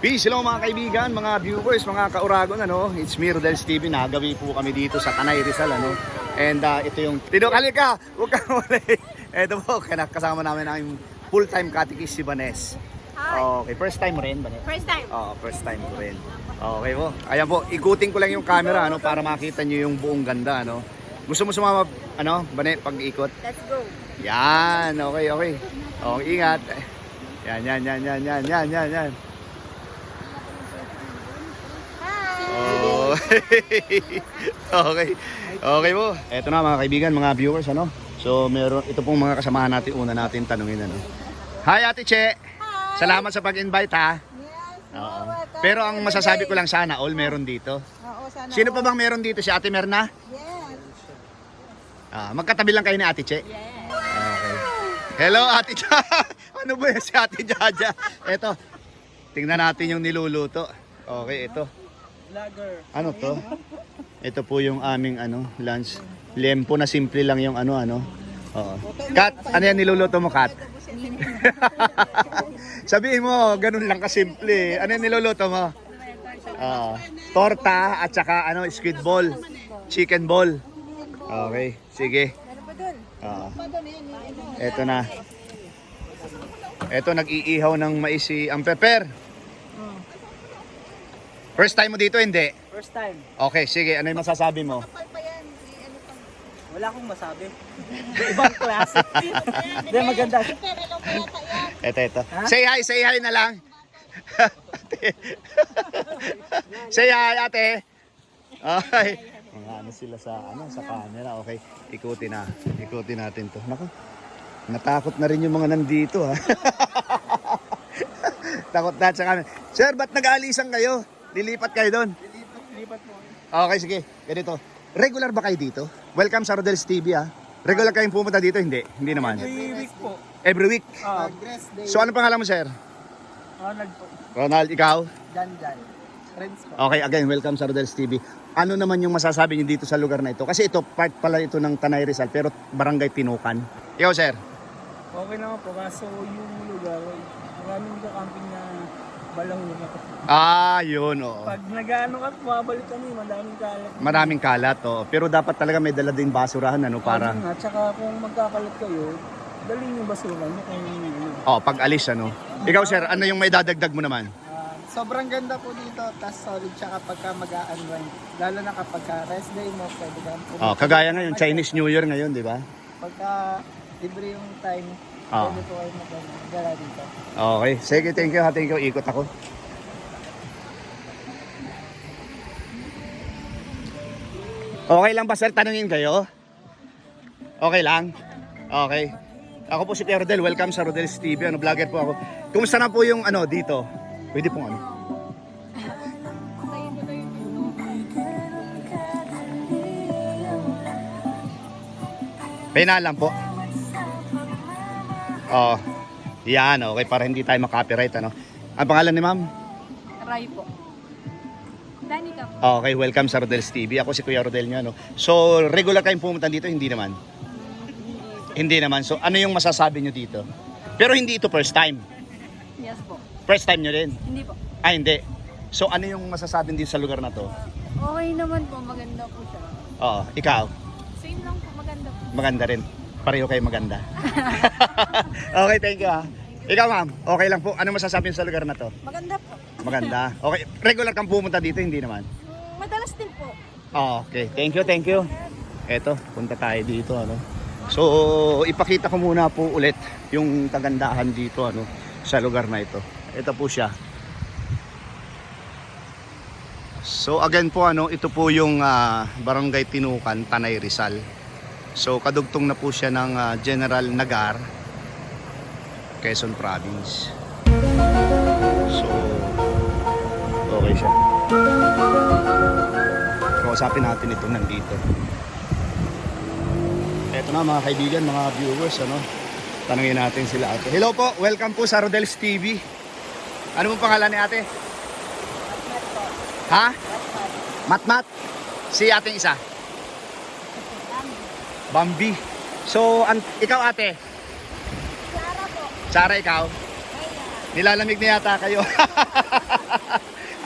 Peace, hello mga kaibigan, mga viewers, mga kauragon, ano? It's me, Rodel's TV. Nagawi po kami dito sa Tanay Rizal, ano? And ito yung tinukali ka, huwag ka muli. Ito po, kasama namin ang full-time katikis si Banes. Okay, first time mo rin, Banes? First time. Oo, first time ko rin. Okay po, ayan po, ikutin ko lang yung camera, ano? Para makita nyo yung buong ganda, ano? Gusto mo sumama, ano, Banes, pag-ikot? Let's go. Yan, okay, okay. Okay, ingat. Yan. Oh. Okay. Okay po. Ito na mga kaibigan, mga viewers, ano. So, ito pong mga kasamahan natin, una natin tanungin, ano. Hi Ate Che. Hi. Salamat sa pag-invite, ha. Yes. Oo. Pero ang masasabi ko lang, sana all meron dito. Oo, sana. Sino pa bang meron dito? Si Ate Merna? Yes. Magkatabi lang kayo ni Ate Che. Yes. Okay. Hello Ate Jaja. Ano ba yan si Ate Jaja? Ito. Tingnan natin yung niluluto. Okay, ito. Ano to? Ito po yung aming lunch. Lempo na simple lang yung ano. Oo. Kat, ano yan niluluto mo, Kat? Sabihin mo, ganun lang kasimple. Ano yung niluluto mo? Torta at saka squid ball. Chicken ball. Okay, sige. Ito na. Ito, nag-iihaw ng mais si Ampeper. First time mo dito, hindi? First time. Okay, sige. Ano yung masasabi mo? Wala akong masabi. Ibang klase. Hindi, maganda. Ito. Say hi na lang. Say hi, ate. Okay. Mga sila sa camera. Okay, ikutin natin to. Naku, natakot na rin yung mga nandito, ha. Takot na sa camera. Sir, ba't nag-aalisan kayo? Lilipat kayo doon? Lipat po. Okay, sige. Ganito. Regular ba kayo dito? Welcome sa Rodel's TV, ha. Regular kayong pumunta dito? Hindi. Hindi naman. Every week po. Every week? So, ano pangalan mo, sir? Ronald po. Ronald, ikaw? Jan. Friends po. Okay, again, welcome sa Rodel's TV. Ano naman yung masasabi niyo dito sa lugar na ito? Kasi ito, part pala ito ng Tanay Rizal, pero barangay Tinukan. Ikaw, sir? Okay naman po. Kaso yung lugar, maraming camping na balang lugar. Yun, oo. Pag nag-ano ka, mabalik kami, madaming kalat. Maraming kalat, oo. Pero dapat talaga may dala din basurahan, para... At saka kung magkakalat kayo, daling yung basura nyo kung pag alis, Ikaw, sir, ano yung may dadagdag mo naman? sobrang ganda po dito, tas solid siya kapag ka mag-unwind. Lalo na kapag ka rest day mo, pwede ka Kagaya ngayon, Chinese New Year ngayon, di ba? Pagka libre yung time, pwede po kayo mag-gala dito. Okay, sige, thank you, thank you. Ikot ako. Okay lang ba, sir? Tanungin kayo? Okay lang? Okay. Ako po si Kuya Rodel. Welcome sa Rodel's TV. Vlogger po ako. Kumusta na po yung dito? Pwede pong Pena lang po. Yan, okay. Para hindi tayo makopyright, Ang pangalan ni ma'am? Ray po. Danica po. Okay, welcome sa Rodel's TV. Ako si Kuya Rodel nyo, So, regular kayong pumunta dito? Hindi naman? Hindi naman. So, ano yung masasabi nyo dito? Pero hindi ito first time. Yes po. First time nyo rin? Hindi po. Hindi. So, ano yung masasabi dito sa lugar na to? Okay naman po. Maganda po siya. Oo, ikaw? Same lang po. Maganda po. Maganda rin. Pareho kayo maganda. Okay, thank you, ha. Ikaw, ma'am, okay lang po. Ano masasabi sa lugar na to? Maganda po. Maganda. Okay, regular kang pumunta dito? Hindi naman? Madalas din po. Okay, thank you. Eto, punta tayo dito, So, ipakita ko muna po ulit yung kagandahan dito, sa lugar na ito. Ito po siya. So, again po, ito po yung Barangay Tinukan, Tanay Rizal. So, kadugtong na po siya ng General Nagar, Quezon Province. So, okay siya. Kausapin natin ito nandito. Ito na mga kaibigan, mga viewers, tanungin natin sila ate. Hello po, welcome po sa Rodel's TV. Ano mong pangalan ni ate? Matmat po. Ha? Matmat. Matmat? Si ating isa? Bambi. So, ikaw ate? Clara po. Sarah, ikaw? Kaya. Nilalamig na yata kayo.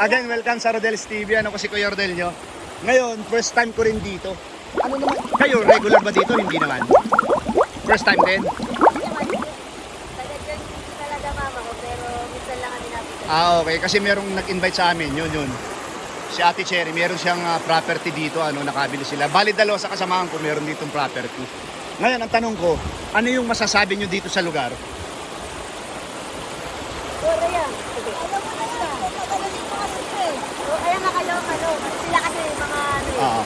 Again, welcome sa Rodel's TV. Ano ko si Kuya Rodel nyo. Ngayon, first time ko rin dito. Ano naman? Kayo, regular ba dito? Hindi naman. First time din? Taga dyan talaga mama ko, pero minsan lang kami natin. Okay. Kasi merong nag-invite sa amin. Yun. Si Ate Cherry, meron siyang property dito. Nakabili sila. Bali, dalawa sa kasamahan ko, meron ditong property. Ngayon, ang tanong ko, ano yung masasabi nyo dito sa lugar? Puro yan. Sige. Alam mo na yan. Magaling mga sisi. Kaya nga kayo, sila kasi mga ano eh. Oo.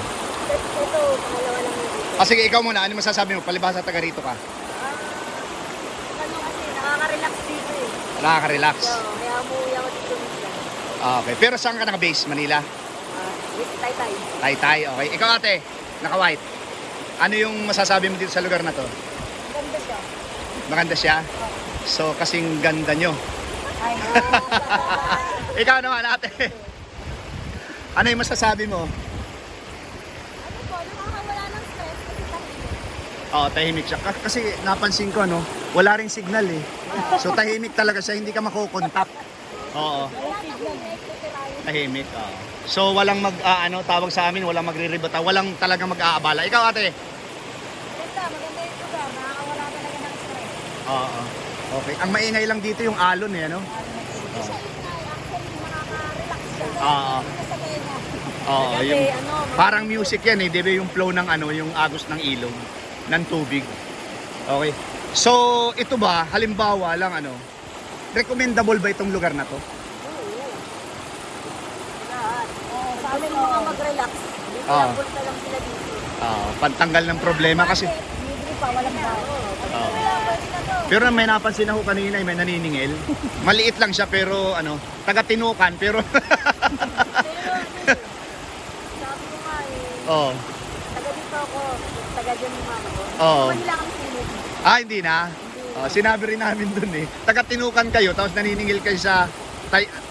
Ito, pangalawa lang yung dito. Sige, ikaw muna. Ano masasabi mo? Palibhasa taga rito ka. Ano kasi, nakaka-relax dito eh. Nakaka-relax. Kaya umuwi ako dito minsan. Okay. Pero saan ka naka-base? Manila? With Taytay. Taytay. Okay. Ikaw ate, naka-white. Ano yung masasabi mo dito sa lugar na to? Ganda siya. Maganda siya? So, kasing ganda nyo. Ay, Ikaw naman ate. Ano yung masasabi mo? ano po, nakakawala ng stress kasi tahimik. Oo, tahimik siya. Kasi napansin ko, wala ring signal eh. So, tahimik talaga siya. Hindi ka makukontak. Oo. Wala signal eh. Tutirayan. Tahimik. Oo. So, walang tawag sa amin, walang magre-rebata, walang talagang mag-aabala. Ikaw ate? Maganda yung lugar. Nakakawala talaga ng stress. Oo. Okay. Ang maingay lang dito yung alon eh, ano? Kasi actually nakaka-relax siya. Oo. Sa tenga. Oo, Kasi yung ano, parang music yan eh, 'di ba yung flow ng yung agos ng ilog ng tubig. Okay. So, ito ba halimbawa lang recommendable ba itong lugar na to? lahat. Sa amin mga mag-relax. Dito Oo. lang punta lang sila dito. Pantanggal ng problema kasi. Libre pa, walang bago. Oo. Pwede na to. Pero may napansin ako kanina, may naniningil. Maliit lang siya pero taga Tinukan pero Pero sabi ko nga eh, oh. taga dito ako, taga dyan yung mama ko. Oo. Manila kami sinunod. Hindi na. Sinabi rin namin dun eh. Taga Tinukan kayo tapos naniningil kayo sa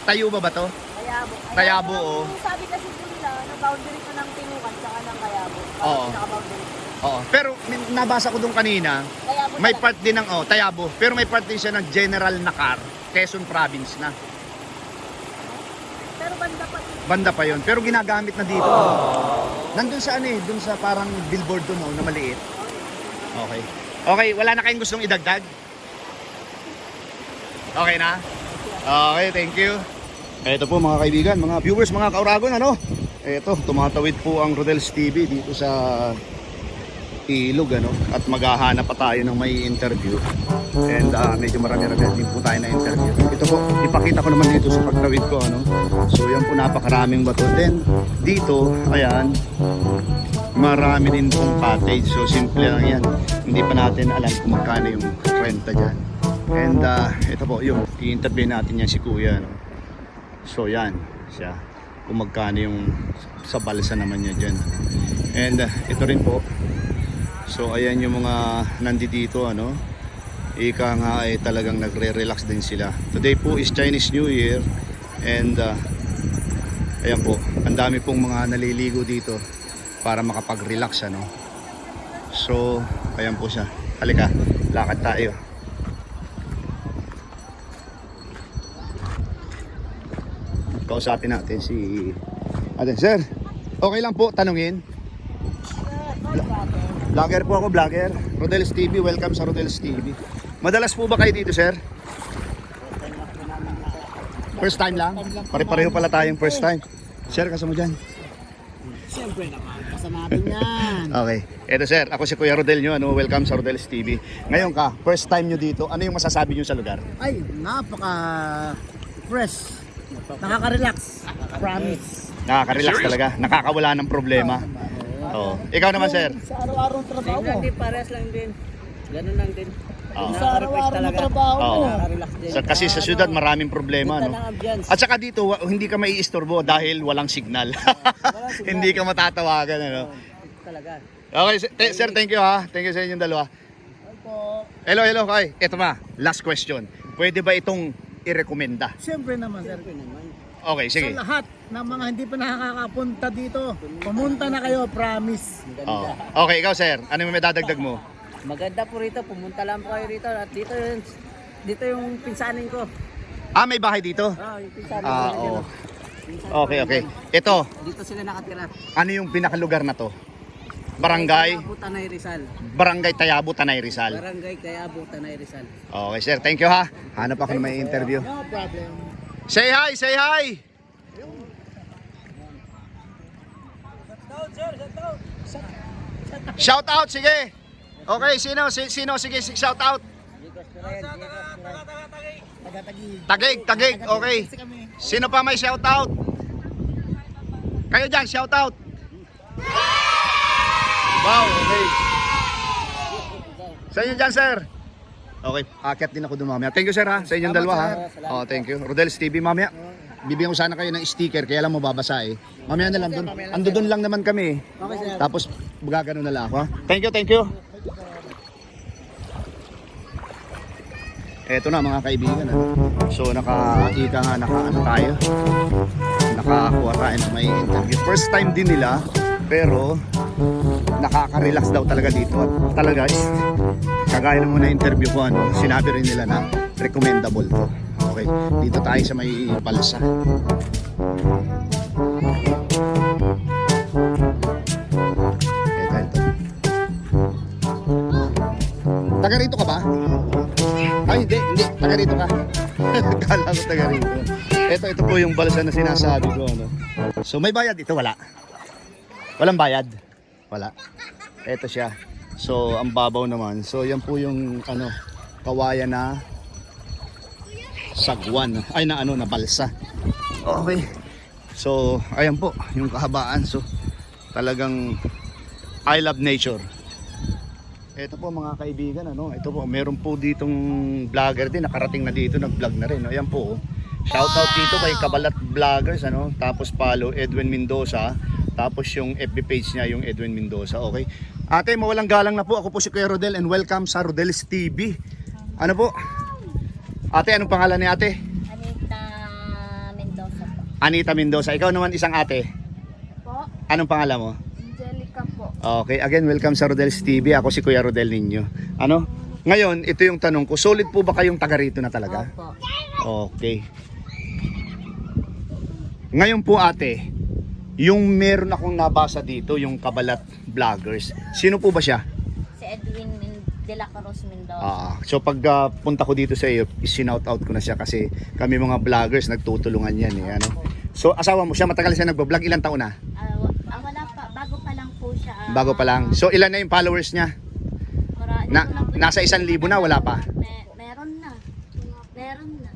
Tayo ba to? Kayabo. Kayabo, oo. Yung sabi kasi po nila, na boundary ko ng Tinukan tsaka ng Kayabo. Oo. Tsaka boundary. Oo. Pero nabasa ko dun kanina, Kayabo may talaga. part din ng Tayabo, pero may part din siya ng General Nakar, Quezon Province na. Pero banda pa dito. Banda pa yon, pero ginagamit na dito. Nandun sa dun sa parang billboard dun na maliit. Okay. Okay, wala na kayong gustong idagdag? Okay na? Okay, thank you. Ito po mga kaibigan, mga viewers, mga kauragon, Ito, tumatawid po ang Rodel's TV dito sa ilog, at maghahanap pa tayo ng may interview. And medyo marami-rami din po tayo na interview. Ito po, ipakita ko naman dito sa pagtawid ko, So yan po, napakaraming bato. Then dito, ayan, marami din pong cottage. So simple lang yan. Hindi pa natin alam kung magkano yung renta dyan. And ito po, yung i-interview natin yan si Kuya, So yan, siya. Kung magkano yung sa balsa naman niya dyan. And ito rin po. So ayan yung mga nandito, Ika nga ay talagang nagre-relax din sila. Today po is Chinese New Year. And ayan po, ang dami pong mga naliligo dito para makapag-relax, So ayan po siya. Halika, lakad tayo. Kausapin natin si Sir, okay lang po tanungin? Vlogger po ako, vlogger. Rodel's TV, welcome sa Rodel's TV. Madalas po ba kayo dito, sir? First time lang? Pare-pareho pala tayong first time. Sir, kasama dyan. Siyempre naman, kasama natin yan. Okay. Eto sir, ako si Kuya Rodel nyo. Welcome sa Rodel's TV. Ngayon ka, first time nyo dito. Ano yung masasabi nyo sa lugar? Ay, napaka-fresh. Nakaka-relax. Promise. Nakaka-relax talaga. Nakakawala ng problema. Oo. Ikaw naman, sir. Sa araw-araw trabaho mo. Hindi, pares lang din. Ganun lang din. Oo. Sa araw-araw na trabaho mo. Oo. Nakaka-relax din. Kasi sa syudad maraming problema, Punta ng ambience. At saka dito hindi ka maiistorbo dahil walang signal. Hindi ka matatawagan, Talaga. Okay, sir, thank you ha. Thank you sa inyong dalawa. Hello, kay. Ito last question. Pwede ba itong i-recommenda? Siyempre naman, sir. Okay, sige. Sa lahat ng mga hindi pa nakakapunta dito, pumunta na kayo, promise. Oh. Okay, ikaw sir, ano yung may dadagdag mo? Maganda po rito. Pumunta lang po kayo rito. At dito yung pinsanin ko. Ah, may bahay dito? Yung pinsan. Ah, oo. Okay, okay. Ito, Dito sila nakatira. ano yung pinakalugar na to? Barangay? Kayabo, Tanay Rizal. Barangay Tayabo, Tanay Rizal. Barangay Kayabo, Tanay Rizal. Okay, sir. Thank you, ha. Hanap ako ng may interview. No problem. Say hi, say hi! Shout out, sige. Okay, sino, sige, shout out. Taga-tagi. Tagig, okay. Kasi kami. Sino pa may shout out? Kayo dyan, shout out. Wow, okay. Sa inyo dyan, sir. Okay, akyat din ako dun mamaya. Thank you, sir, ha. Sa inyong dalawa, ha. Oh, thank you. Rodel's TV, mamaya. Bibigyan ko sana kayo ng sticker, kaya lang mababasa eh. Mamaya na lang dun. Ando dun lang naman kami eh. Okay, sir. Tapos, gagano na lang ako, ha. Thank you, thank you. Eto na mga kaibigan. So naka-ika nga, naka-ano tayo. Nakakuha tayo ng may interview. First time din nila, pero nakaka-relax daw talaga dito. At talaga, kagaya ng muna interview ko, sinabi rin nila na recommendable to. Okay, dito tayo sa may balsa. Ito. Taga rito ka ba? Ay, hindi. Taga rito ka. Kala ko taga rito. Ito po yung balsa na sinasabi ko. Ano. So, may bayad ito? Wala. Walang bayad? Wala. Ito siya. So, ang babaw naman. So, yan po yung kawayan na sagwan. Ay, na balsa. Okay. So, ayan po. Yung kahabaan. So, talagang I love nature. Ito po mga kaibigan, ito po, meron po ditong vlogger din, nakarating na dito, nag-vlog na rin. Ayan po, shoutout dito kay Kabalat Vloggers, tapos follow Edwin Mendoza, tapos yung FB page niya, yung Edwin Mendoza, okay. Ate, mawalang galang na po, ako po si Kuya Rodel and welcome sa Rodel's TV. Ano po? Ate, anong pangalan ni ate? Anita Mendoza po. Anita Mendoza, ikaw naman isang ate. Po? Anong pangalan mo? Angelica po. Okay, again, welcome sa Rodel's TV. Ako si Kuya Rodel ninyo. Ngayon, ito yung tanong ko. Solid po ba kayong taga rito na talaga? Opo. Okay. Ngayon po ate, yung meron akong nabasa dito, yung Kabalat Vloggers. Sino po ba siya? Si Edwin de la Cruz Mendoza. So pag punta ko dito sa iyo, sinout out ko na siya kasi kami mga vloggers nagtutulungan yan eh. So asawa mo siya, matagal siya nagbablog, ilang taon na? Wala pa, bago pa lang po siya. Bago pa lang. So ilan na yung followers niya? Nasa 1,000 na, wala pa? Meron na. Meron na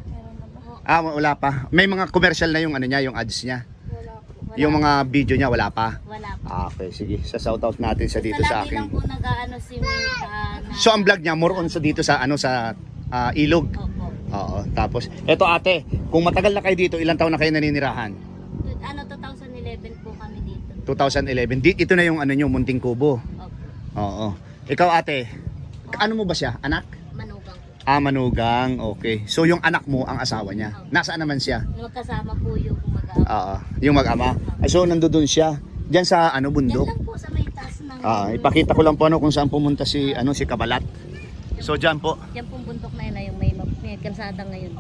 po. Wala pa. May mga commercial na yung niya, yung ads niya. Wala po. Yung mga video niya wala pa. Wala po. Okay, sige. Sa shoutout natin sa dito sa Lagi lang akin. po nag-aano si Mika na... So ang vlog niya more on sa dito sa sa Ilog. Opo. Oo. Tapos eto ate, kung matagal na kayo dito, ilang taon na kayo naninirahan? 2011 po kami dito. 2011. Ito na yung niyo, Munting Kubo. Opo. Oo. Ikaw ate, ano mo ba siya? Anak? Manugang po. Manugang. Okay. So yung anak mo ang asawa niya. Nasaan naman siya? Magkasama po yung mag-aama. Oo. Yung mag-ama. So nandoon siya. Diyan sa Yan bundok. lang po sa may taas ng... Ipakita ko lang po kung saan pumunta si si Kabalat. So diyan po. Yan pong bundok na yun, yung may kalsada ngayon.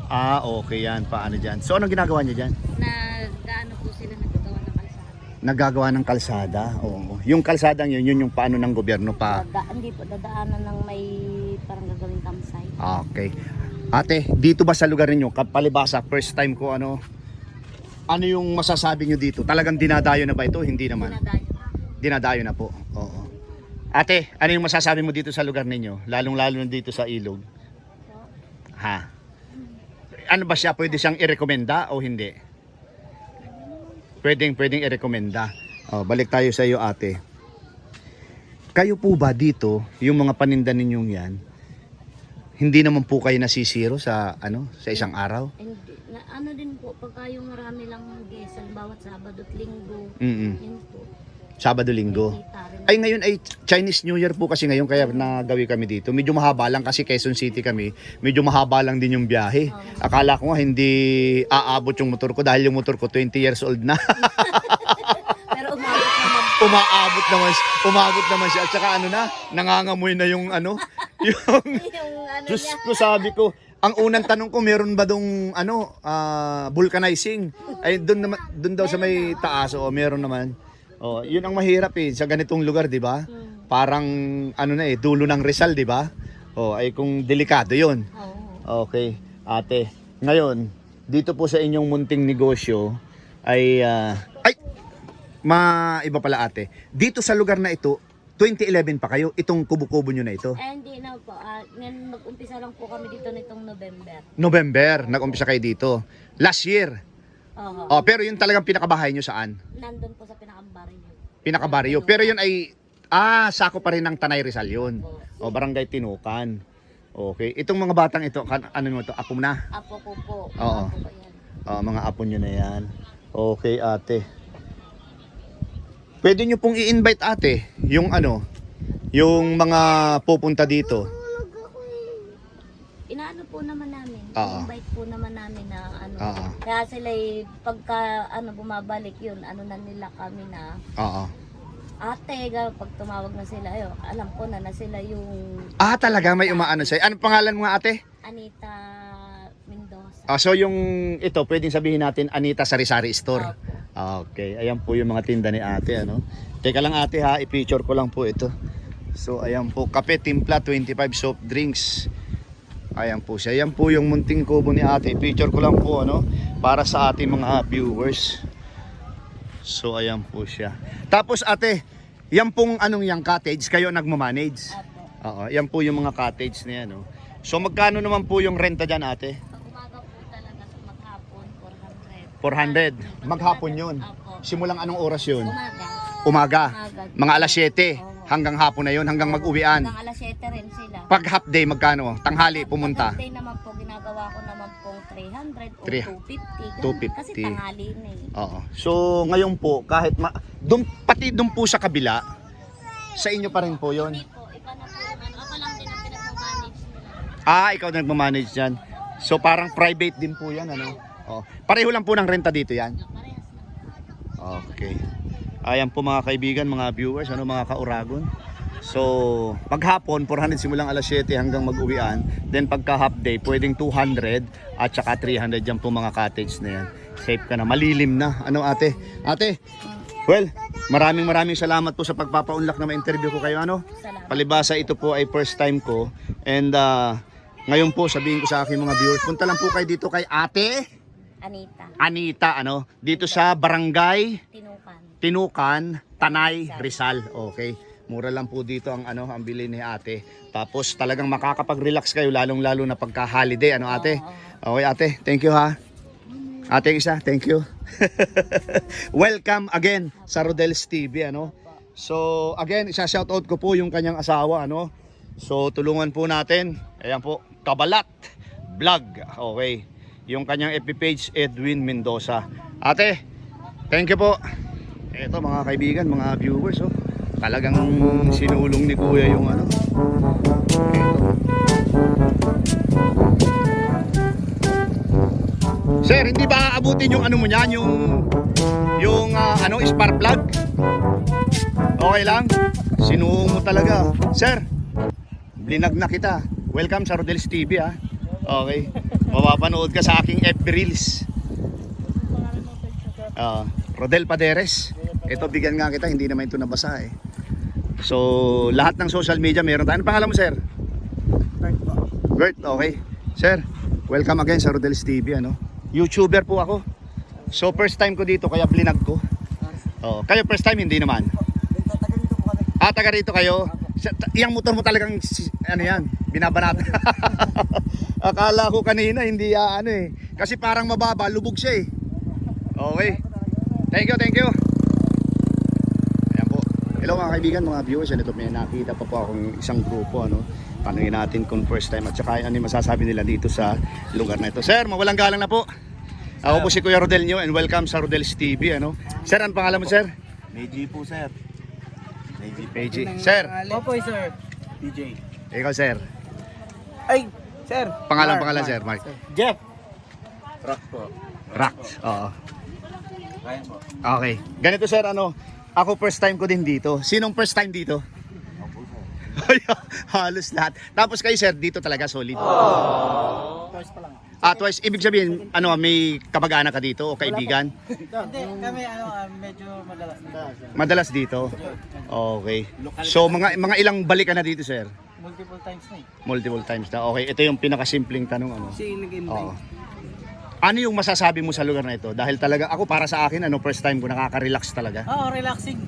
Okay yan. Paano diyan? So anong ginagawa niya diyan? Nag-ano po sila, nagagawa ng kalsada. Naggagawa ng kalsada. Oo. Yung kalsadang yun yung paano ng gobyerno pa. Hindi po, dadaanan ng may parang gagawing campsite. Okay. Ate, dito ba sa lugar ninyo, palibasa, first time ko ano yung masasabi nyo dito? Talagang dinadayo na ba ito? Hindi naman. Dinadayo na po. Oo. Ate, ano yung masasabi mo dito sa lugar ninyo? Lalong-lalo na dito sa Ilog. Ha? Ano ba siya? Pwede siyang i-recommenda o hindi? Pwedeng i-recommenda. Balik tayo sa iyo ate. Kayo po ba dito, yung mga paninda ninyong yan, hindi naman po kayo nasisiro sa sa isang araw? Hindi. Ano din po, pagka yung marami lang guest, bawat Sabado at Linggo, yun po. Sabado, Linggo. Ay ngayon ay Chinese New Year po kasi ngayon kaya nagawi kami dito. Medyo mahaba lang kasi Quezon City kami. Medyo mahaba lang din yung biyahe. Akala ko nga hindi aabot yung motor ko dahil yung motor ko 20 years old na. Pero umabot naman. Umabot naman siya. At saka nangangamoy na yung yung Yung Diyos ko, sabi ko, ang unang tanong ko, meron ba dong vulcanizing? Ay doon daw sa may taas, meron naman. Oh, yun ang mahirap sa ganitong lugar, 'di ba? Parang dulo ng Rizal, 'di ba? Oh, ay kung delikado 'yun. Okay, ate. Ngayon, dito po sa inyong munting negosyo ay iba pala ate. Dito sa lugar na ito, 2011 pa kayo, itong kubo-kubo nyo na ito. Hindi na po. Ngayon mag-umpisa lang po kami dito nitong November. November, nag-umpisa kayo dito. Last year. Oo. Pero yun talagang pinakabahay nyo saan? Nandun po sa pinakabaryo. Pinakabaryo. Pero yun ay, sako pa rin ng Tanay Rizal yun. Barangay Tinukan. Okay. Itong mga batang ito, ano mo ito? Apo na? Apo ko po. Oo. Apo ko yan. Mga apo nyo na yan. Okay, ate. Pwede nyo pong i-invite ate, yung mga pupunta dito. Inaano po naman namin. Oo. Invite po naman namin na Oo. Kaya sila pagka bumabalik yun, na nila kami na Oo. ate, pag tumawag na sila, alam ko na sila yung Talaga may umaano sa'yo. Anong pangalan mo nga ate? Anita Mendoza. So yung ito, pwedeng sabihin natin Anita Sari-Sari Store. Opo. Okay, ayan po yung mga tinda ni ate, Teka lang ate ha, i-picture ko lang po ito. So ayan po, kape, timpla, 25 soft drinks. Ayan po siya. Ayan po yung munting kubo ni ate. I-picture ko lang po, para sa ating mga viewers. So ayan po siya. Tapos ate, yan pong yung cottage, kayo nagmamanage. Apo. Yan po yung mga cottage na yan. So magkano naman po yung renta dyan ate? Pag umaga po talaga, maghapon, 400. 400. Maghapon yun. Apo. Simulang anong oras yun? Umaga. Umaga. Umaga. Mga alas 7 Oo. hanggang hapon na yun, hanggang mag-uwian. Hanggang alas 7 rin sila. Pag half day magkano? Tanghali pumunta. Pag day naman po, ginagawa ko naman pong 300 o 250. 250. Kasi tanghali na Oo. So ngayon po, kahit pati doon po sa kabila, sa inyo pa rin po yun. Hindi po, iba na po. Ako lang din ang pinag-manage nila. Ikaw na nagmamanage yan. So parang private din po yan, Pareho lang po ng renta dito yan. Parehas lang. Okay. Ayan po mga kaibigan, mga viewers, mga kauragon. So, paghapon, 400 simulang alas 7 hanggang mag-uwian. Then pagka half day, pwedeng 200 at saka 300 yan po mga cottage na yan. Safe ka na, malilim na. Ate? Ate, well, maraming salamat po sa pagpapaunlak na ma-interview ko kayo. Salamat. Palibasa ito po ay first time ko. And ngayon po, sabihin ko sa aking mga viewers, punta lang po kayo dito kay Ate Anita. Dito sa Barangay Tinukan. Tinukan, Tanay, Rizal. Okay. Mura lang po dito ang ang bili ni ate. Tapos talagang makakapag-relax kayo lalong-lalo na pagka holiday, ate? Okay ate, thank you ha. Ate isa, thank you. Welcome again sa Rodel's TV, So again, isa-shoutout ko po yung kanyang asawa, So tulungan po natin. Ayan po, Kabalat Vlog. Okay. Yung kanyang FB page, Edwin Mendoza. Ate, thank you po. Ito mga kaibigan, mga viewers, talagang sinulong ni Kuya yung Sir, hindi ba aabutin yung mo niyan, yung spark plug? Okay lang? Sinuong mo talaga. Sir, blinag na kita. Welcome sa Rodel's TV ha. Okay. Mapapanood ka sa aking FB Reels. Rodel Paderes. Ito, bigyan nga kita, hindi naman ito nabasa So, lahat ng social media meron tayo. Ano pangalan mo, sir? Bert po. Bert, okay. Sir, welcome again sa Rodel's TV, YouTuber po ako. So, first time ko dito, kaya blinag ko. Kayo first time, hindi naman. Taga dito po kami. Taga rito kayo. Iyang motor mo talagang, yan, binabanat. Akala ko kanina, hindi Kasi parang mababa, lubog siya Okay. Thank you. Ayan po. Hello mga kaibigan, mga viewers. Ito may nakita pa po akong isang grupo. Tanungin natin kung first time at saka ano yung masasabi nila dito sa lugar na ito. Sir, mawalang galang na po. Ako po si Kuya Rodel nyo and welcome sa Rodel's TV. Sir, ang pangalan mo, sir? Meiji po, sir. Meiji. Sir, Opo, sir. DJ. ikaw, sir. Ay, sir. Pangalan, Mark. sir. Mark. Jeff. Rock po. Rock. Oo. Ryan po. Okay. Ganito, sir, ako first time ko din dito. Sinong first time dito? Ako po, sir. Halos lahat. Tapos kayo, sir, dito talaga solid. twice pa lang. Twice. Ibig sabihin, ano, may kamag-anak ka dito o kaibigan? Hindi, kami medyo madalas dito. Madalas dito? Okay. So, mga ilang balik ka na dito, sir? Multiple times na eh. Multiple times na. Okay, ito yung pinakasimpleng tanong. Ano? Kasi nag-invite. Oo. Ano yung masasabi mo sa lugar na ito? Dahil talaga, ako para sa akin, first time ko nakaka-relax talaga. Oo, relaxing.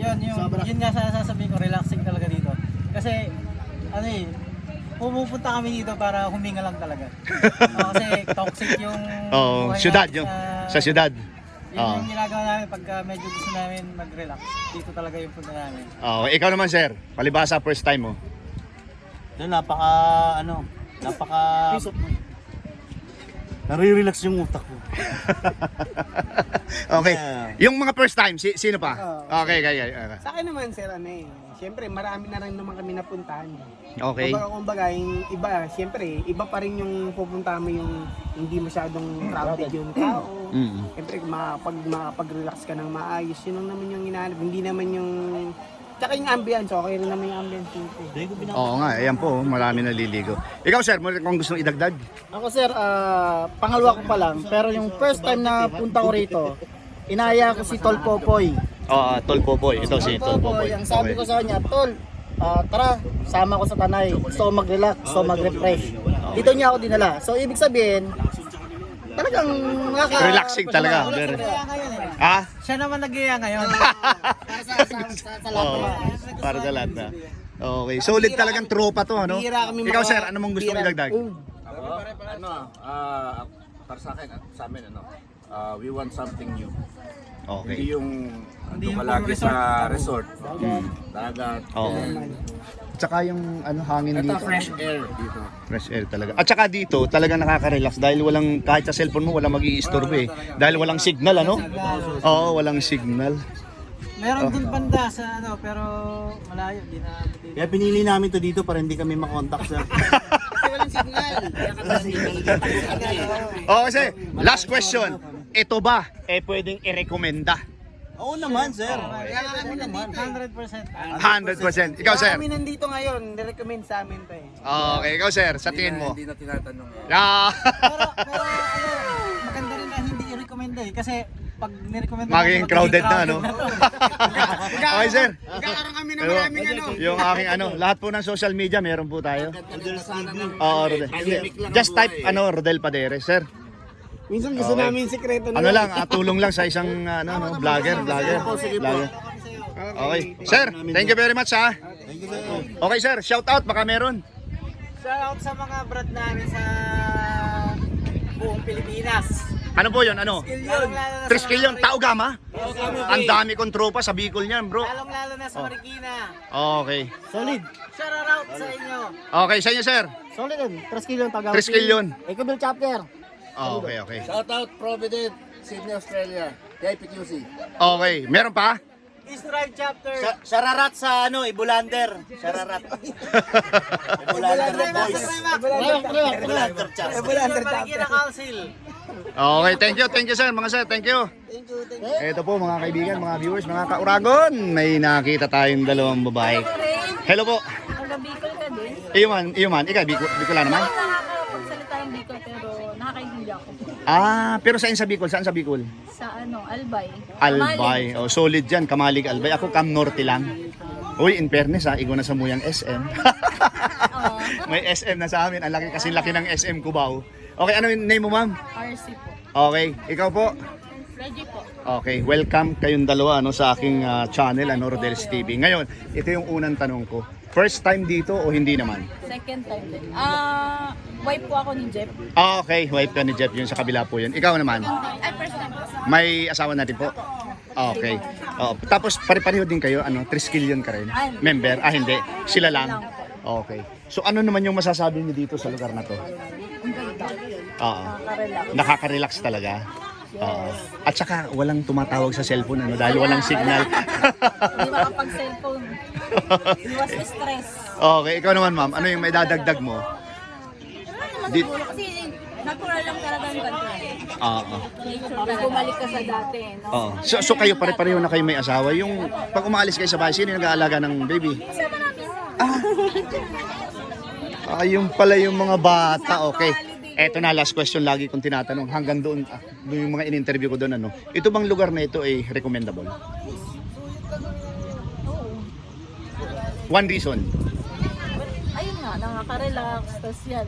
Yun nga sasabihin ko, relaxing talaga dito. Kasi, pumupunta kami dito para huminga lang talaga. Kasi toxic yung buhay syudad, natin sa syudad. Yun yung ginagawa namin pagka medyo gusto namin mag-relax. Dito talaga yung punta namin. Ikaw naman, sir. Palibasa, first time mo. Napaka nare-relax yung utak ko. Okay. Yeah. Yung mga first time, sino pa? Okay. Sa akin naman sir, siyempre marami na rin naman kami napuntahan. Okay. Kumbaga yung iba, siyempre, iba pa rin yung pupunta mo yung hindi masyadong crowded yung tao. Siyempre, makapag-relax ka ng maayos, yun lang naman yung hinahanap. Hindi naman yung, tsaka yung ambience, okay rin naman yung ambience dito. Oo nga, ayan po, marami naliligo. Ikaw, sir, kung gusto mong idagdag? Ako sir, pangalawa ko pa lang. Pero yung first time na punta ko rito, inaya ko si Tol Popoy. Tol Popoy. Ito si Tol Popoy. Ang sabi ko sa kanya, Tol, tara, sama ko sa Tanay. Gusto ko mag-relax, gusto ko mag-refresh. Dito niya ako dinala. So, ibig sabihin, talagang Relaxing talaga. Siya naman nag-iya ngayon. Para sa lahat na. Okay, solid talagang tropa to, ano? Bihira kami Ikaw, sir, ano mong gusto mong idagdag? Para sa akin, sa amin, we want something new. Okay. Hindi yung palagi sa resort. Dagat. Oo. Tsaka yung hangin Ito dito. fresh air dito. Fresh air talaga. At saka dito, talagang nakaka-relax dahil walang, kahit sa cellphone mo, walang mag-i-istorbo eh. Dahil walang signal, ano? Oo, walang signal. Meron dun banda sa pero malayo. Di na. Kaya pinili namin to dito para hindi kami makontak sa... Kasi, last question. Ito ba, pwedeng i-recommenda? Oo naman, sir. 100%. 100%. Ikaw, sir? Kami nandito ngayon, nirecommend sa amin to eh. Okay, ikaw, sir, sa tingin mo? Hindi na tinatanong. Pero maganda rin na hindi i-recommend eh. Kasi pag nirecommend Magiging crowded na, no? Okay, sir. Magkakaroon kami ng maraming Yung aking lahat po ng social media, meron po tayo. Oo, Rodel. Just type, Rodel Paderes, sir. Minsan gusto namin sikreto na. Tulong lang sa isang, vlogger. Okay. Sir, thank you very much, ha? Okay, sir, shout out, baka meron. Shout out sa mga brad namin sa buong Pilipinas. Ano po yun, Triskelion, Tao Gama? Ang dami kong tropa sa Bicol niyan, bro. Lalong-lalo na sa Marikina. Okay. Solid. Shout out sa inyo. Okay, sa inyo, sir. Solid din. Triskelion tagaw. Triskelion. Ikabil chapter. Okay. Shout out Provident, Sydney, Australia. KPQC. Okay, meron pa? East Drive chapter. Shararat sa Ibulander. Shararat. Ibulander boys. Ibulander chat. Marikina Council. Okay, thank you, sir. Mga sir, thank you. Ito po, mga kaibigan, mga viewers, mga kauragon. May nakita tayong dalawang babae. Hello po. Taga Bicol ka din? Iyuman. Ikaw, Bicola naman? Nakakapagsalita ng Bicol pero nakakaintindi ako. Pero saan sa Bicol? Saan sa Bicol? Sa Albay. Albay. Solid dyan. Kamalig Albay. Ako, Cam Norte lang. Uy, in fairness igo na sa muyang SM. May SM na sa amin. Ang laki kasi laki ng SM Cubao. Okay, ano yung name mo, ma'am? RC po. Okay, ikaw po? Reggie po. Okay, welcome kayong dalawa sa aking channel, Rodel's TV. Ngayon, ito yung unang tanong ko. First time dito o hindi naman? Second time din. Wife po ako ni Jeff. Okay, wife ka ni Jeff, yun sa kabila po yun. Ikaw naman? First time po. May asawa natin po? Okay. Tapos pare-pareho din kayo, Triskelion ka rin? Member? Hindi. Sila lang? Okay. So ano naman yung masasabi niyo dito sa lugar na to? Ang ganda. Nakaka-relax. Nakaka-relax talaga? At saka walang tumatawag sa cellphone dahil walang signal. Hindi makapag-cellphone. Iwas stress. Okay, ikaw naman, ma'am. Ano yung may dadagdag mo? Siguro kasi natural lang talaga ang ganito. Nature talaga. Bumalik ka sa dati, no? So kayo pare-pareho na kayo may asawa. Yung pag umalis kayo sa bahay, sino yung nag-aalaga ng baby? Kasama namin. Yung pala yung mga bata. Okay. Holiday Eto na, last question lagi kong tinatanong. Hanggang doon, doon yung mga in-interview ko doon, ano. Ito bang lugar na ito ay recommendable? One reason. Ayun nga, nakaka-relax. Tapos yan,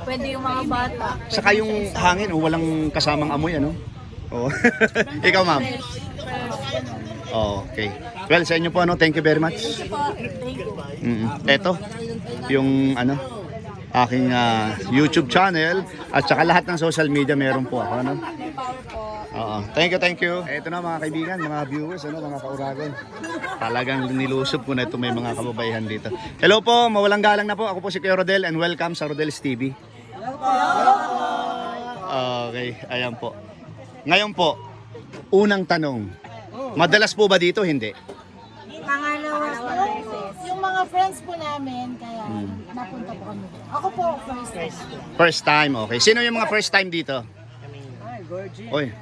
pwede yung mga bata. Saka yung hangin, oh, walang kasamang amoy, ano? Oh. Ikaw, ma'am. Okay. Well, sa inyo po, ano, thank you very much. Thank you. Eto, yung ano, aking YouTube channel at saka lahat ng social media meron po ako, ano? Oo. Thank you, thank you. Eto na mga kaibigan, mga viewers, ano, mga kauragon. Talagang nilusob ko na ito, may mga kababaihan dito. Hello po, mawalang galang na po. Ako po si Kuya Rodel and welcome sa Rodel's TV. Okay, ayan po. Ngayon po, unang tanong. Madalas po ba dito? Hindi. Yung mga friends po namin, kaya napunta po kami. Ako po, first time. First time, okay. Sino yung mga first time dito? Oy.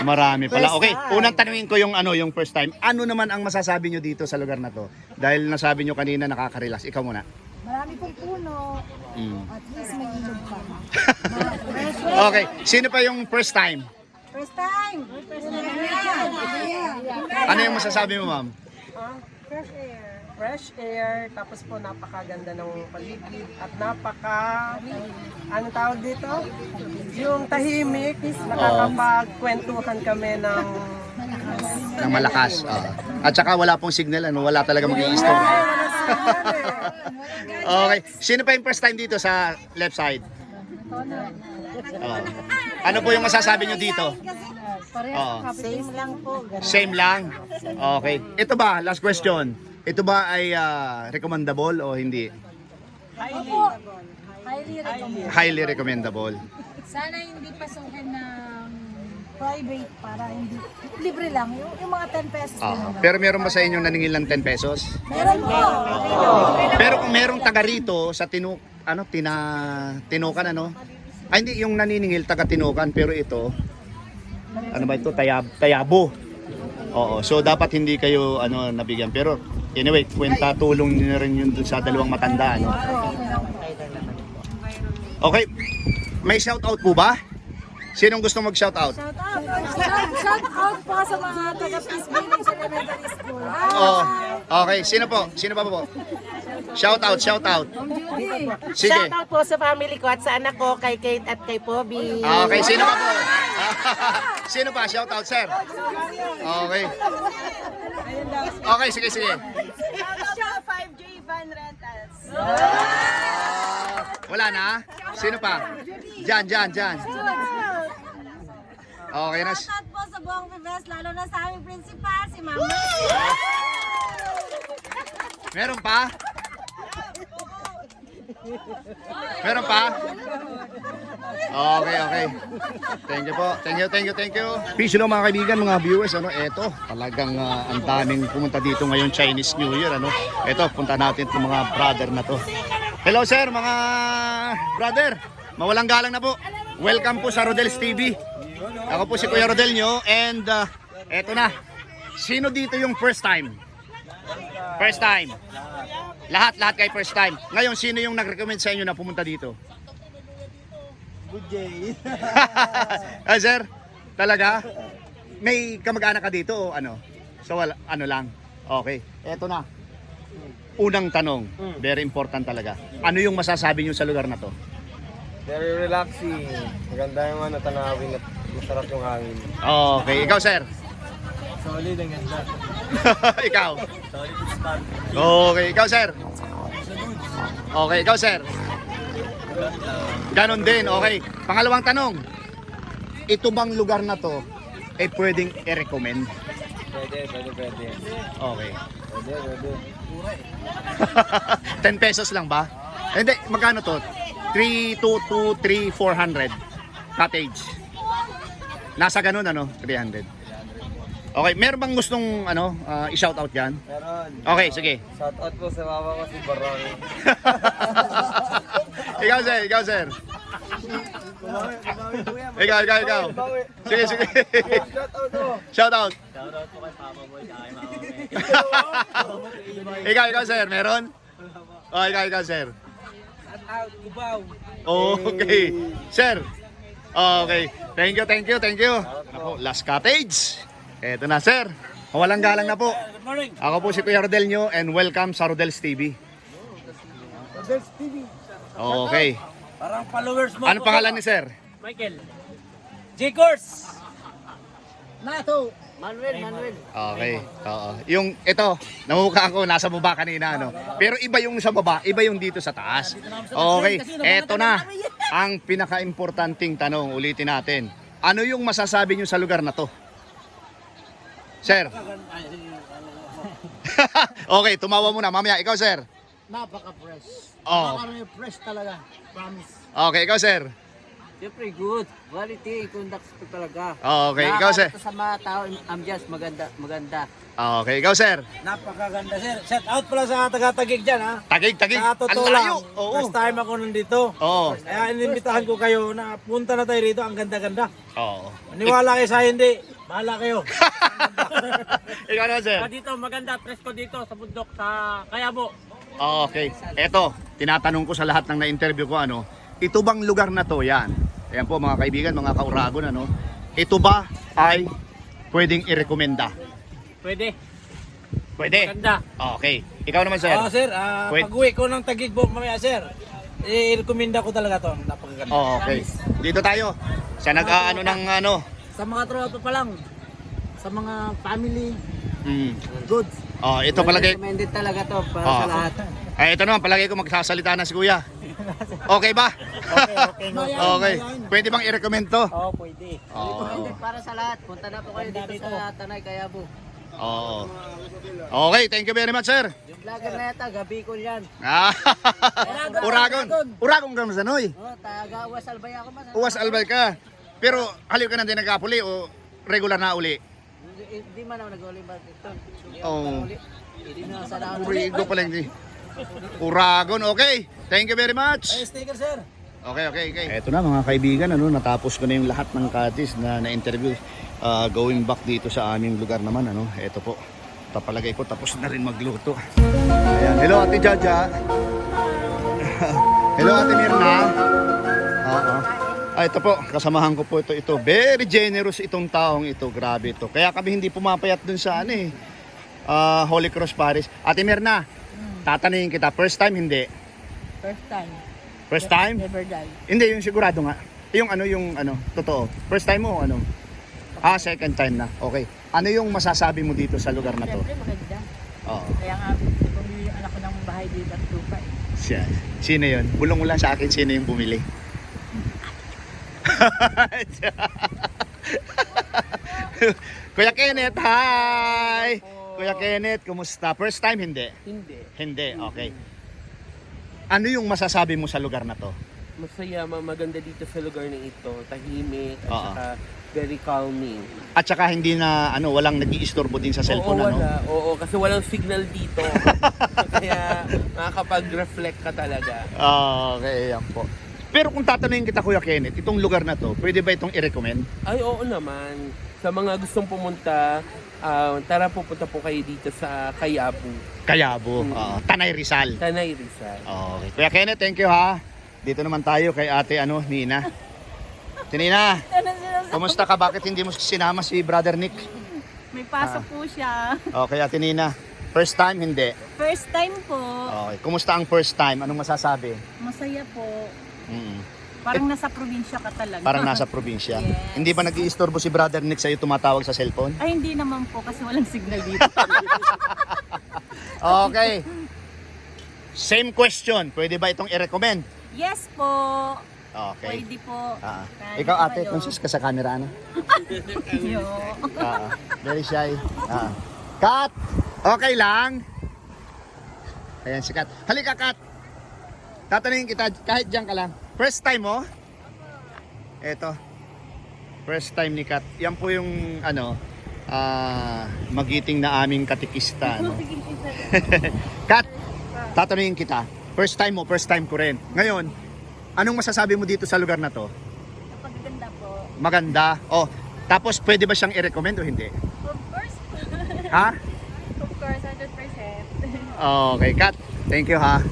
Marami pala. Okay, unang tanungin ko yung ano, yung first time. Ano naman ang masasabi nyo dito sa lugar na to? Dahil nasabi nyo kanina nakaka-relax. Ikaw muna. Marami pong puno. At least may ilog pa. Okay, sino pa yung first time? First time! Ano yung masasabi mo, ma'am? Fresh air. Fresh air, tapos po napakaganda ng paligid at ano tawag dito? Yung tahimik, nakakapagkwentuhan kami ng Malakas. At saka wala pong signal, ano? Wala talaga mag-i-store. Okay, sino pa yung first time dito sa left side? Ano po yung masasabi nyo dito? Same lang po. Same lang? Okay. Ito ba, last question. Ito ba ay recommendable o hindi? Opo. Highly recommended. Highly recommendable. Sana hindi pasukin ng private para hindi. Libre lang. Yung mga 10 pesos. lang. Pero meron ba sa inyo naningil ng 10 pesos? Meron po. Pero kung merong taga rito sa Tinukan, ano? Ay, hindi, yung naniningil taga Tinukan, pero ito, ano ba ito? Tayabo. Oo, so dapat hindi kayo ano nabigyan. Pero anyway, kwenta tulong niyo rin yun dun sa dalawang matanda, ano? Okay, may shout out po ba? Sinong gusto mag-shout out? Shout out po sa mga taga-Peace Village Elementary School. Oh, okay, sino po? Sino pa po? Shout out. Sige. Shoutout po sa family ko at sa anak ko, kay Kate at kay Poby. Okay, sino pa po? Sino pa? Shout out, sir. Okay. Okay, sige. Shoutout 5J Van Rentals. Wala na? Sino pa? Diyan. Okay na. Shoutout po sa buong Pibes, lalo na sa aming principal, si Mama. Meron pa? Meron pa? Okay. Thank you po. Thank you. Peace hello mga kaibigan, mga viewers, ano, eto, talagang ang daming pumunta dito ngayon Chinese New Year, ano. Eto, punta natin itong mga brother na to. Hello sir, mga brother. Mawalang galang na po. Welcome po sa Rodel's TV. Ako po si Kuya Rodel nyo and eto na. Sino dito yung first time? First time. Lahat kay first time. Ngayon, sino yung nag-recommend sa inyo na pumunta dito? Good day. Ah, sir? Talaga? May kamag-anak ka dito o ano? So, ano lang? Okay. Eto na. Unang tanong. Very important talaga. Ano yung masasabi nyo sa lugar na to? Very relaxing. Maganda yung tanawin at masarap yung hangin. Okay. Ikaw, sir? Solid, ang ganda. Ikaw? Okay. Ikaw, sir? Okay. Ikaw, sir? Ganon din. Okay. Pangalawang tanong. Ito bang lugar na to ay pwedeng i-recommend? Pwede. Okay. Pwede. 10 pesos lang ba? Hindi, magkano to? 400 cottage. Nasa ganun ano, 300. Okay, meron bang gustong ano, i-shout out diyan? Meron. Okay, sige. Shout out po sa mama ko si Barong. Ikaw sir. Ikaw. Sige. Shout out po. Shout out. Ikaw sir, meron? Oh, ikaw sir. Shout out, Cubao. Okay. Sir. Okay. Thank you. Ako, last cottage. Eto na, sir. Walang galang na po. Ako po si Kuya Rodel nyo and welcome sa Rodel's TV. Okay. Parang followers mo. Ano pangalan ni sir? Michael. J-Course. Nato, Manuel. Okay. Oo. Yung ito, namukha ko nasa baba kanina, ano. Pero iba yung sa baba, iba yung dito sa taas. Okay. Eto na. Ang pinaka-importanting tanong, ulitin natin. Ano yung masasabi nyo sa lugar na to? Sir. Okay, tumawa muna. Mamaya, ikaw, sir. Napaka-fresh. Oh. Napaka-fresh talaga. Promise. Okay, ikaw, sir. Siyempre, good. Quality, conduct ko talaga. Okay, ikaw, sir. Nakakita sa mga tao, ambiance, maganda. Okay, ikaw, sir. Napakaganda sir. Shout out pala sa taga-Tagig dyan ha. Tagig. Sa Ang totoo layo. lang, Oo. first time ako nandito. Oo. Kaya inimbitahan ko kayo na punta na tayo rito. Ang ganda-ganda. Oo. Maniwala kayo sa hindi. Bahala kayo. Ikaw na, sir. Dito, maganda. Presko dito sa bundok, sa Kayabo. Okay. Eto, tinatanong ko sa lahat ng na-interview ko, ano, ito bang lugar na to, yan. Ayan po mga kaibigan, mga kauragon, ano, ito ba ay pwedeng irekomenda? Pwede. Pwede? Maganda. Okay. Ikaw naman, sir. Oo sir, Wait. pag-uwi ko ng Tagig po mamaya sir. I-recommenda ko talaga to. Napakaganda. Okay. Dito tayo. Sa nag-aano ng ano. Sa mga tropa pa lang, sa mga family, Good. Oh, ito palagay. Recommended talaga to para Oh. sa lahat. Ay, ito naman palagay ko magsasalita na si Kuya. Okay ba? Okay. Pwede bang i-recommend to? Oo, pwede. Oo. Recommended para sa lahat. Punta na po kayo dito sa Tanay, Kayabo. Oo. Okay, thank you very much, sir. Yung vlogger na yata, gabi ko yan. Ah. Uragon ka masanoy. Oh, taga Uwas Albay ako mas. Uwas albay ka. Pero haliw ka na din nagkapuli o regular na uli? Hindi man ako nag-uli ba ito. Oo. Hindi na sa daan. Urigo pa lang di. Uragon, okay. Thank you very much. Sticker sir. Okay. Eto na mga kaibigan, ano, natapos ko na yung lahat ng katis na na-interview. Going back dito sa aming lugar naman, ano. Eto po. Tapalagay ko tapos na rin magluto. Ayan. Hello Ate Jaja. Hello Ate Mirna. Oo. Ito po, kasamahan ko po ito. Very generous itong taong ito. Grabe ito. Kaya kami hindi pumapayat dun sa ano eh. Holy Cross Paris. Ate Mirna, tatanungin kita. First time, hindi? First time. First time? Never die. Hindi, yung sigurado nga. Yung totoo. First time mo, ano? Second time na. Okay. Ano yung masasabi mo dito sa lugar na to? Siyempre maganda. Oo. Kaya nga, bumili anak ko ng bahay dito at lupa eh. Siya. Sino yun? Bulong mo lang sa akin sino yung bumili. Kuya Kenneth, hi! Kuya Kenneth, kumusta? First time, hindi? Hindi, okay. Ano yung masasabi mo sa lugar na to? Masaya, maganda dito sa lugar na ito. Tahimik, at Oo. saka very calming. At saka hindi na, walang nag-iistorbo din sa cellphone, Oo, ano? wala. Oo, kasi walang signal dito. Kaya makakapag-reflect ka talaga. Okay, yan po. Pero kung tatanungin kita, Kuya Kenneth, itong lugar na to, pwede ba itong i-recommend? Ay, oo naman. Sa mga gustong pumunta, tara pupunta po kayo dito sa Kayabo, Kayabo, Tanay Rizal. Tanay Rizal. Okay. Kuya Kenneth, thank you ha. Dito naman tayo kay ate Nina. Nina, kumusta ka? Bakit hindi mo sinama si Brother Nick? May pasok po siya. Okay, ate Nina. First time, hindi? First time po. Okay. Kumusta ang first time? Anong masasabi? Masaya po. Mm. Parang nasa probinsya ka talaga. Parang nasa probinsya. Yes. Hindi ba nag-iistorbo si Brother Nick sa'yo tumatawag sa cellphone? Ay, hindi naman po kasi walang signal dito. Okay. Same question. Pwede ba itong i-recommend? Yes po. Okay. Pwede po. Kahit Ikaw ate, kayo. conscious ka sa camera, ano? Yo. Very shy. Kat! Okay lang? Ayan si Kat. Halika, Kat! Tatanungin kita, kahit dyan ka lang. First time mo? Eto. First time ni Kat. Yan po yung, magiting na aming katikista, no? Kat, tatanungin kita. First time mo, first time ko rin. Ngayon, anong masasabi mo dito sa lugar na to? Napaganda po. Maganda. Oh, tapos pwede ba siyang i-recommend o hindi? Of course. Ha? Of course, 100%. Okay, Kat. Thank you ha.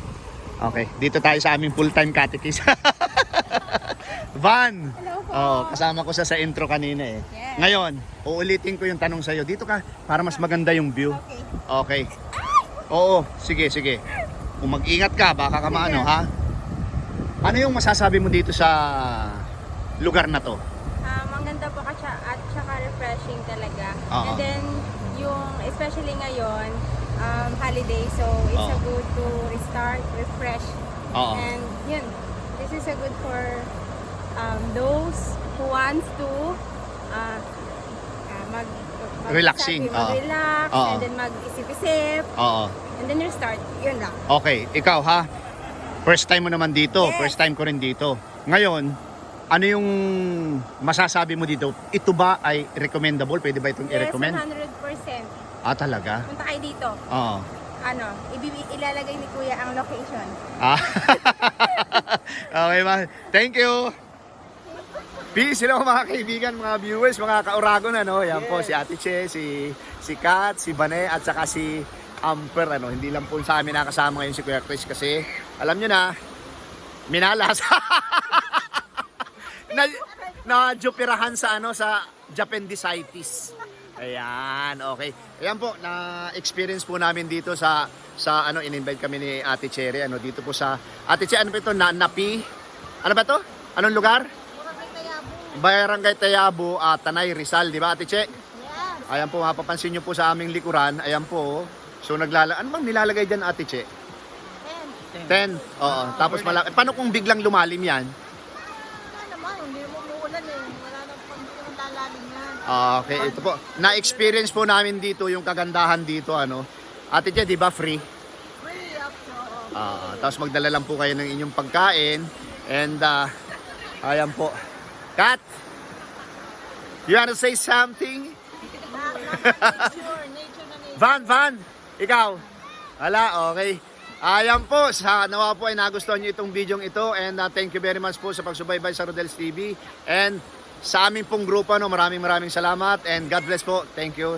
Okay, dito tayo sa aming full-time catechist. Van. Kasama ko sa intro kanina eh. Ngayon, uulitin ko yung tanong sa'yo. Dito ka, para mas maganda yung view. Okay. Oo, sige. Kung mag-ingat ka, baka ka maano, ha? Ano yung masasabi mo dito sa lugar na to? Ang ganda po kasi at saka refreshing talaga. Oo. And then, yung, especially ngayon, holiday, so it's a good to restart, refresh. Oo. And yun, this is a good for those who wants to Relaxing, mag-relax, Oo. and then mag-isip-isip, Oo. and then restart. Yun lang. Okay, ikaw ha? First time mo naman dito, Yes. first time ko rin dito. Ngayon, ano yung masasabi mo dito? Ito ba ay recommendable? Pwede ba itong Yes, i-recommend? 100%. Talaga? Punta kayo dito. Oo. Ilalagay ni Kuya ang location. Okay ma. Thank you. Peace, hello mga kaibigan, mga viewers, mga kauragon, ano. Yan po si Ate Che, si Kat, si Bane, at saka si Amper, ano. Hindi lang po sa amin nakasama ngayon si Kuya Chris kasi alam nyo na, minalas. na-jupirahan sa sa Japendicitis. Ayan, okay. Ayan po, na-experience po namin dito sa in-invite kami ni Ate Cherry, dito po sa Ate Cherry, ano ba ito? Napi? Ano ba ito? Anong lugar? Barangay Tayabo, Tanay, Rizal, di ba Ate Che? Yes. Ayan po, mapapansin nyo po sa aming likuran, ayan po. So ano bang nilalagay dyan Ate Che? 10. Oo, tapos paano kung biglang lumalim yan? Wala naman, hindi mo umuulan eh. Wala na pag hindi naman lalalim yan. Okay, ito po. Na-experience po namin dito yung kagandahan dito, Ate Che, di ba free? Free up to. Tapos magdala lang po kayo ng inyong pagkain. And, ayan po. Kat, you want to say something? Nature na nature. Van, ikaw? Wala, okay. Ayan po, nawa po ay nagustuhan nyo itong video ito. And thank you very much po sa pagsubaybay sa Rodel's TV. And sa aming pong grupo, maraming salamat. And God bless po. Thank you.